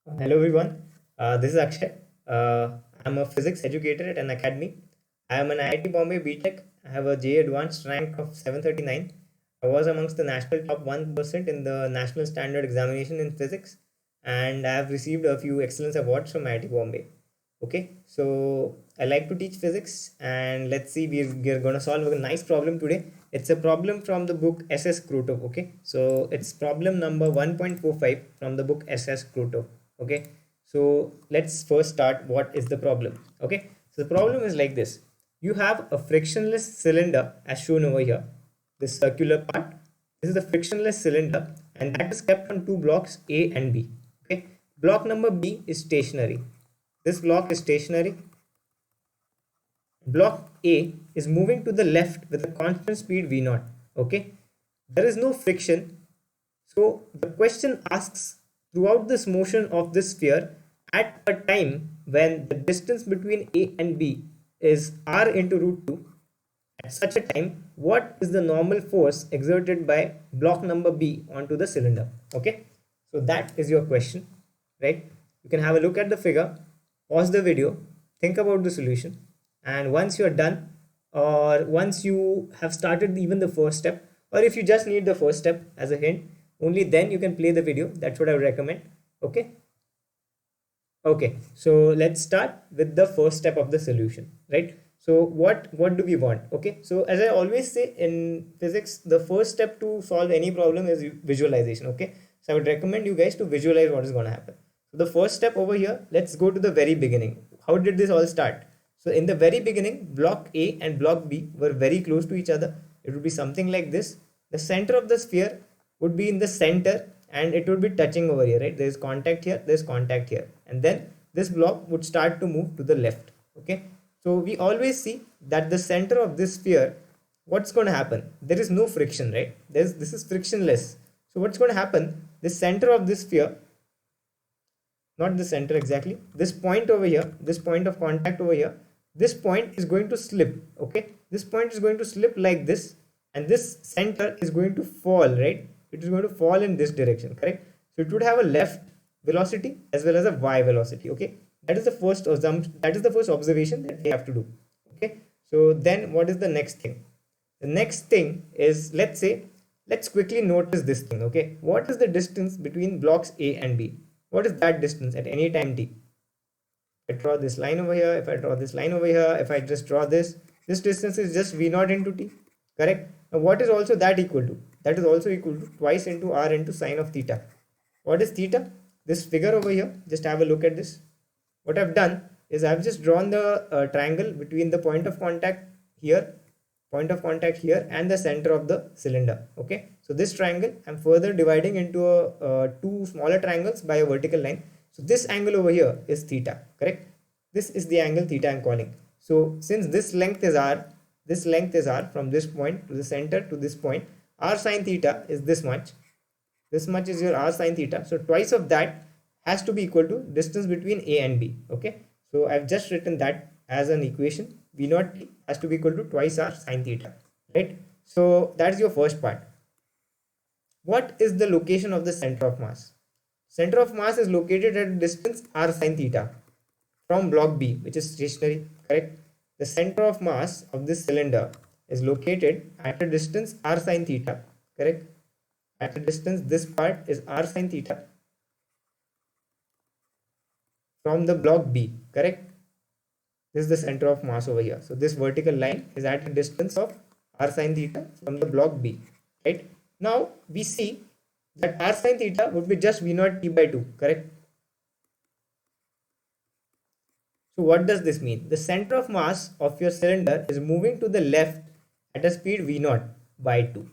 Hello everyone, this is Akshay. I'm a physics educator at an academy. I am an IIT Bombay BTech. I have a JEE Advanced rank of 739. I was amongst the national top 1% in the National Standard Examination in Physics, and I have received a few excellence awards from IIT Bombay. Okay, so I like to teach physics, and let's see, we're going to solve a nice problem today. It's a problem from the book SS Krotov. Okay, so it's problem number 1.45 from the book SS Krotov. Okay, so let's first start. What is the problem? Okay, so the problem is like this: you have a frictionless cylinder as shown over here, this circular part. This is the frictionless cylinder, and that is kept on two blocks A and B. Okay, block number B is stationary. This block is stationary. Block A is moving to the left with a constant speed v naught. Okay, there is no friction. So the question asks, throughout this motion of this sphere, at a time when the distance between A and B is r into root 2, at such a time, what is the normal force exerted by block number B onto the cylinder? Okay, so that is your question, right? You can have a look at the figure, pause the video, think about the solution, and once you're done, or once you have started even the first step, or if you just need the first step as a hint, only then you can play the video. That's what I would recommend. Okay. Okay, so let's start with the first step of the solution, right? So what do we want? Okay, so as I always say in physics, the first step to solve any problem is visualization. Okay, so I would recommend you guys to visualize what is going to happen. So the first step over here, let's go to the very beginning. How did this all start? So in the very beginning, block A and block B were very close to each other. It would be something like this. The center of the sphere would be in the center, and it would be touching over here, right? There is contact here, there is contact here, and then this block would start to move to the left. Okay, so we always see that the center of this sphere, what's going to happen? There is no friction, right? This is frictionless. So what's going to happen? The center of this sphere, not the center exactly, this point over here, this point of contact over here, this point is going to slip. Okay, this point is going to slip like this, and this center is going to fall, right? It is going to fall in this direction, correct? So it would have a left velocity as well as a y velocity. Okay, that is the first assumption, that is the first observation that we have to do. Okay, so then what is the next thing? The next thing is, let's say, let's quickly notice this thing. Okay, what is the distance between blocks A and B? What is that distance at any time t? If I draw this line over here, if I draw this line over here, if I just draw this distance is just v naught into t, correct? Now what is also that equal to? That is also equal to twice into r into sine of theta. What is theta? This figure over here, just have a look at this. What I've done is I've just drawn the triangle between the point of contact here, and the center of the cylinder. Okay, so this triangle I'm further dividing into two smaller triangles by a vertical line. So this angle over here is theta, correct? This is the angle theta I'm calling. So since this length is r, from this point to the center to this point, r sine theta is this much. This much is your r sine theta. So twice of that has to be equal to distance between A and B. Okay, so I've just written that as an equation. V naught t has to be equal to twice r sine theta, right? So that's your first part. What is the location of the center of mass? Center of mass is located at a distance r sine theta from block B, which is stationary, correct? The center of mass of this cylinder is located at a distance r sine theta, correct? At a distance, this part is r sine theta from the block B, correct? This is the center of mass over here. So this vertical line is at a distance of r sine theta from the block B, right? Now we see that r sine theta would be just v naught t by 2, correct? So what does this mean? The center of mass of your cylinder is moving to the left at a speed v naught by 2.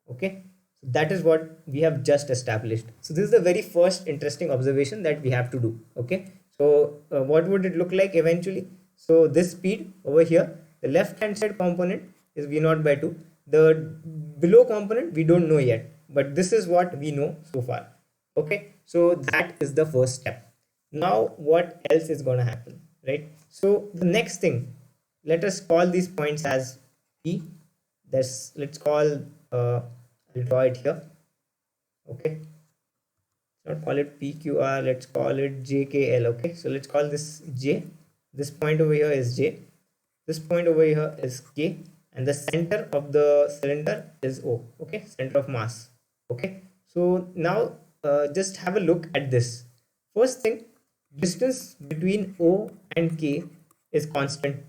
Okay, so that is what we have just established. So this is the very first interesting observation that we have to do. Okay, so what would it look like eventually? So this speed over here, the left hand side component is v naught by 2. The below component we don't know yet, but this is what we know so far. Okay, so that is the first step. Now what else is going to happen, right? So the next thing, let us call these points as P. Let's call I'll draw it here. Okay, not call it PQR, let's call it JKL. Okay, so let's call this J. This point over here is J. This point over here is K, and the center of the cylinder is O. Okay, center of mass. Okay, so now just have a look at this. First thing, distance between O and K is constant.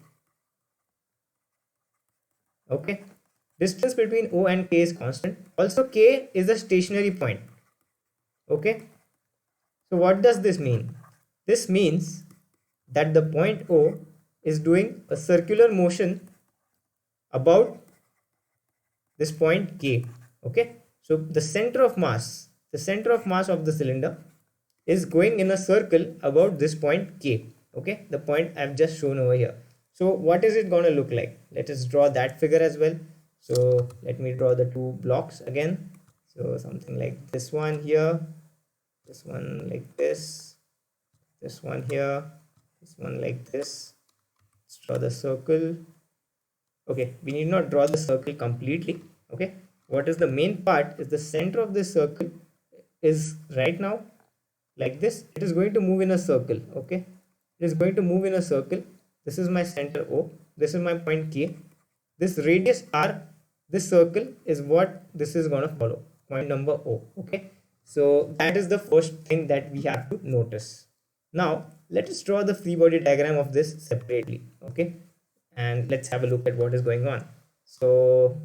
Okay, distance between O and K is constant. Also, K is a stationary point. Okay, so what does this mean? This means that the point O is doing a circular motion about this point K. Okay, so the center of mass of the cylinder is going in a circle about this point K. Okay, the point I've just shown over here. So what is it going to look like? Let us draw that figure as well. So let me draw the two blocks again. So something like this one here, this one like this one here, this one like this. Let's draw the circle. Okay, we need not draw the circle completely. Okay, what is the main part is the center of this circle is right now like this. It is going to move in a circle. Okay, it is going to move in a circle. This is my center O, this is my point K, this radius R, this circle is what this is going to follow, point number O. Okay, so that is the first thing that we have to notice. Now let us draw the free body diagram of this separately. Okay, and let's have a look at what is going on. So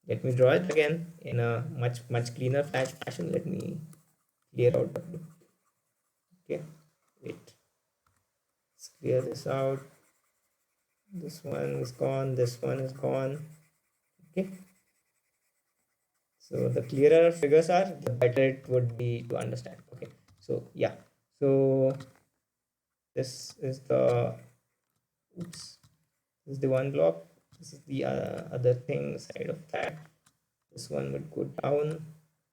let me draw it again in a much cleaner fashion. Let me clear out the blue. Okay, wait, let's clear this out. This one is gone, this one is gone. Okay, so the clearer figures are, the better it would be to understand. Okay, so yeah, so this is the this is the one block, this is the other thing side of that. This one would go down,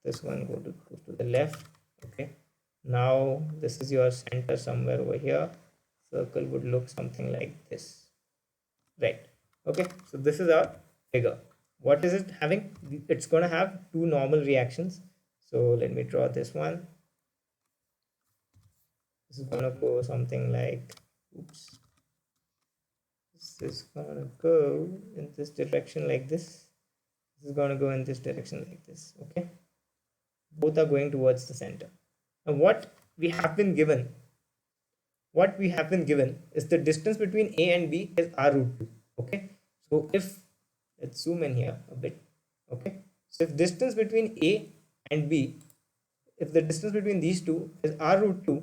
this one go to the left. Okay, now this is your center somewhere over here. Circle would look something like this, right? Okay, so this is our figure. What is it having? It's going to have two normal reactions. So let me draw this one. This is going to go something like, oops, this is going to go in this direction like this. This is going to go in this direction like this. Okay, both are going towards the center. And what we have been given is the distance between A and B is R root 2. Okay, so if, let's zoom in here a bit. Okay, so if distance between A and B, if the distance between these two is R root 2,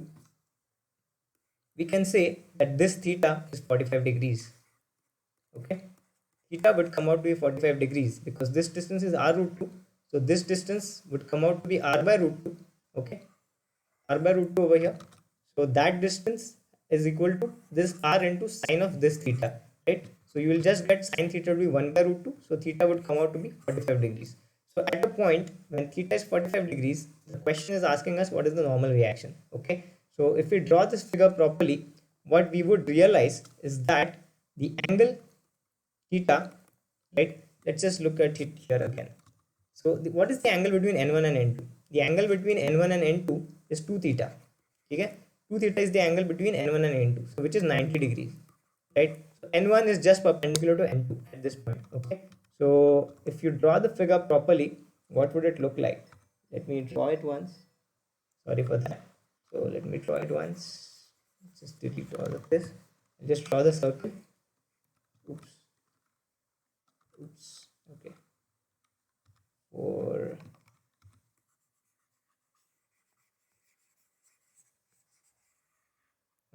we can say that this theta is 45 degrees. Okay, theta would come out to be 45 degrees because this distance is R root 2. So this distance would come out to be R by root 2. Okay, R by root 2 over here. So that distance is equal to this R into sine of this theta, right? So you will just get sine theta to be 1 by root 2. So theta would come out to be 45 degrees. So at the point when theta is 45 degrees, the question is asking us what is the normal reaction. Okay, so if we draw this figure properly, what we would realize is that the angle theta, right? Let's just look at it here again. So what is the angle between n1 and n2? The angle between n1 and n2 is 2 theta. Okay, 2 theta is the angle between n1 and n2, so which is 90 degrees, right? So n1 is just perpendicular to n2 at this point. Okay, so if you draw the figure properly, what would it look like? Let me draw it once. Sorry for that. So let me draw it once. Just delete all of this. I'll just draw the circle. Oops. Okay.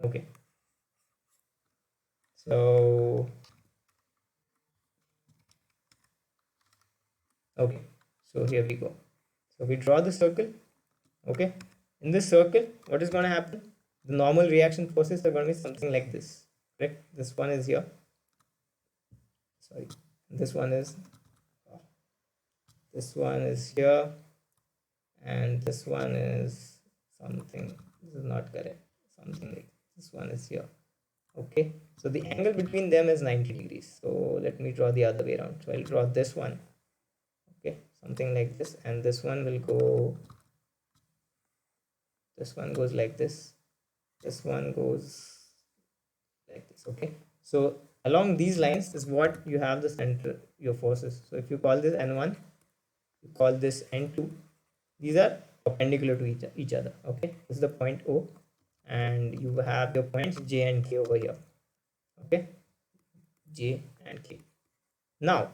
Okay, so okay, so here we go. So we draw the circle. Okay, in this circle, what is going to happen? The normal reaction forces are going to be something like this. Correct? This one is here. Sorry, this one is here, and this one is something. This is not correct. Something like this one is here. Okay, so the angle between them is 90 degrees. So let me draw the other way around. So I'll draw this one. Okay, something like this, and this one will go this one goes like this, this one goes like this. Okay, so along these lines is what you have the center your forces. So if you call this n1, you call this n2, these are perpendicular to each other. Okay, this is the point O, and you have your points J and K over here. Okay, J and K. Now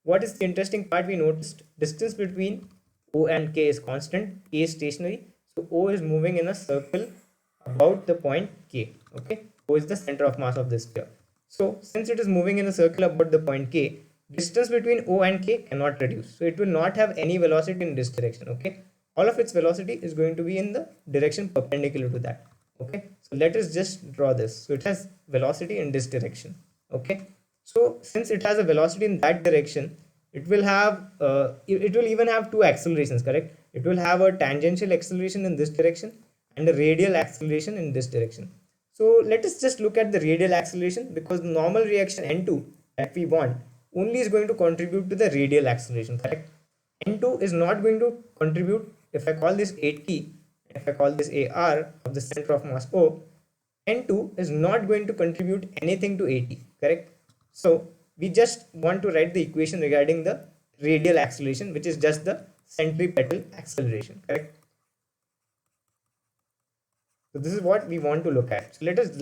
what is the interesting part? We noticed distance between O and K is constant, K is stationary, so O is moving in a circle about the point K. Okay, O is the center of mass of this sphere. So since it is moving in a circle about the point K, distance between O and K cannot reduce, so it will not have any velocity in this direction. Okay, all of its velocity is going to be in the direction perpendicular to that. Okay, so let us just draw this. So it has velocity in this direction. Okay, so since it has a velocity in that direction, it will have it will even have two accelerations, correct? It will have a tangential acceleration in this direction and a radial acceleration in this direction. So let us just look at the radial acceleration, because the normal reaction N2 that we want only is going to contribute to the radial acceleration, correct? N2 is not going to contribute. If I call this AT, if I call this AR of the center of mass O, N2 is not going to contribute anything to AT, correct? So we just want to write the equation regarding the radial acceleration, which is just the centripetal acceleration, correct? So this is what we want to look at. So let's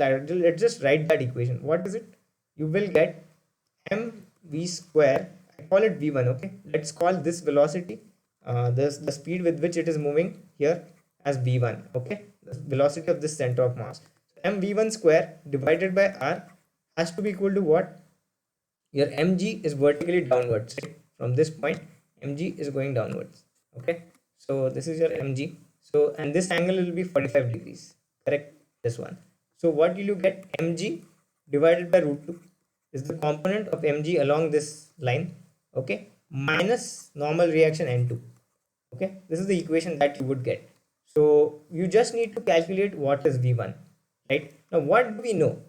just write that equation. What is it? You will get mv square. I call it v1. Okay, let's call this velocity, the speed with which it is moving here, as v1. Okay, the velocity of this center of mass. So mv1 square divided by r has to be equal to what? Your mg is vertically downwards. From this point, mg is going downwards. Okay, so this is your mg. So and this angle will be 45 degrees, correct? This one. So what will you get? Mg divided by root 2 is the component of mg along this line. Okay, minus normal reaction n2. Okay, this is the equation that you would get. So you just need to calculate what is v1, right? Now what do we know?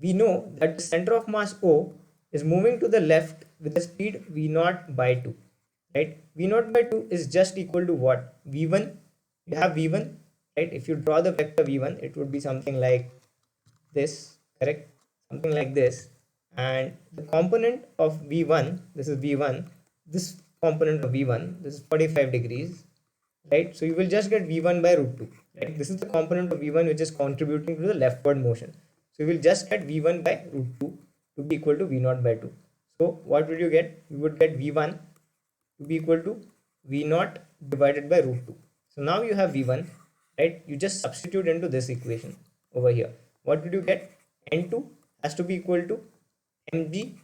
We know that the center of mass O is moving to the left with the speed v0 by 2, right? v0 by 2 is just equal to what? v1. You have v1, right? If you draw the vector v1, it would be something like this, correct? Something like this. And the component of v1, this is v1, this component of v1, this is 45 degrees, right? So you will just get v1 by root 2, right? This is the component of v1 which is contributing to the leftward motion. So you will just get v1 by root 2 to be equal to v0 by 2. So what would you get? You would get v1 to be equal to v0 divided by root 2. So now you have v1, right? You just substitute into this equation over here. What would you get? N2 has to be equal to mg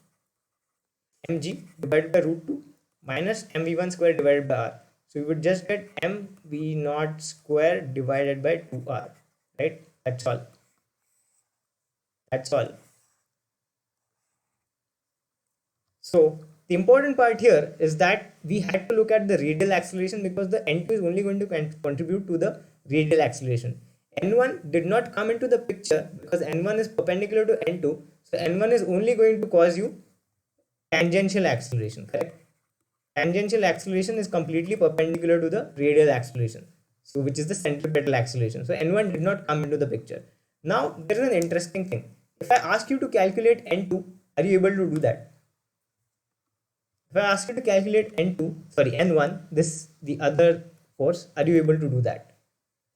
divided by root 2 minus mv1 square divided by r. So you would just get mv0 square divided by 2r, right? That's all. That's all. So the important part here is that we had to look at the radial acceleration, because the n2 is only going to contribute to the radial acceleration. n1 did not come into the picture because n1 is perpendicular to n2. So n1 is only going to cause you tangential acceleration, correct? Tangential acceleration is completely perpendicular to the radial acceleration, so which is the centripetal acceleration. So n1 did not come into the picture. Now there is an interesting thing. If I ask you to calculate n2, are you able to do that? If I ask you to calculate n1, this the other force, are you able to do that?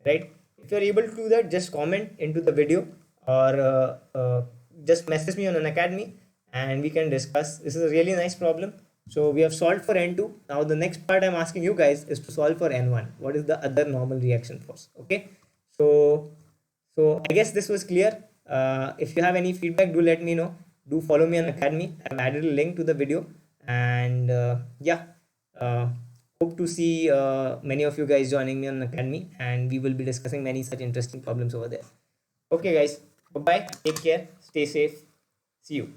Right? If you are able to do that, just comment into the video, or just message me on an academy and we can discuss. This is a really nice problem. So we have solved for n2. Now the next part I'm asking you guys is to solve for n1. What is the other normal reaction force? Okay. So I guess this was clear. If you have any feedback, do let me know. Do follow me on academy. I've added a link to the video, and hope to see many of you guys joining me on academy, and we will be discussing many such interesting problems over there. Okay guys, bye bye, take care, stay safe, see you.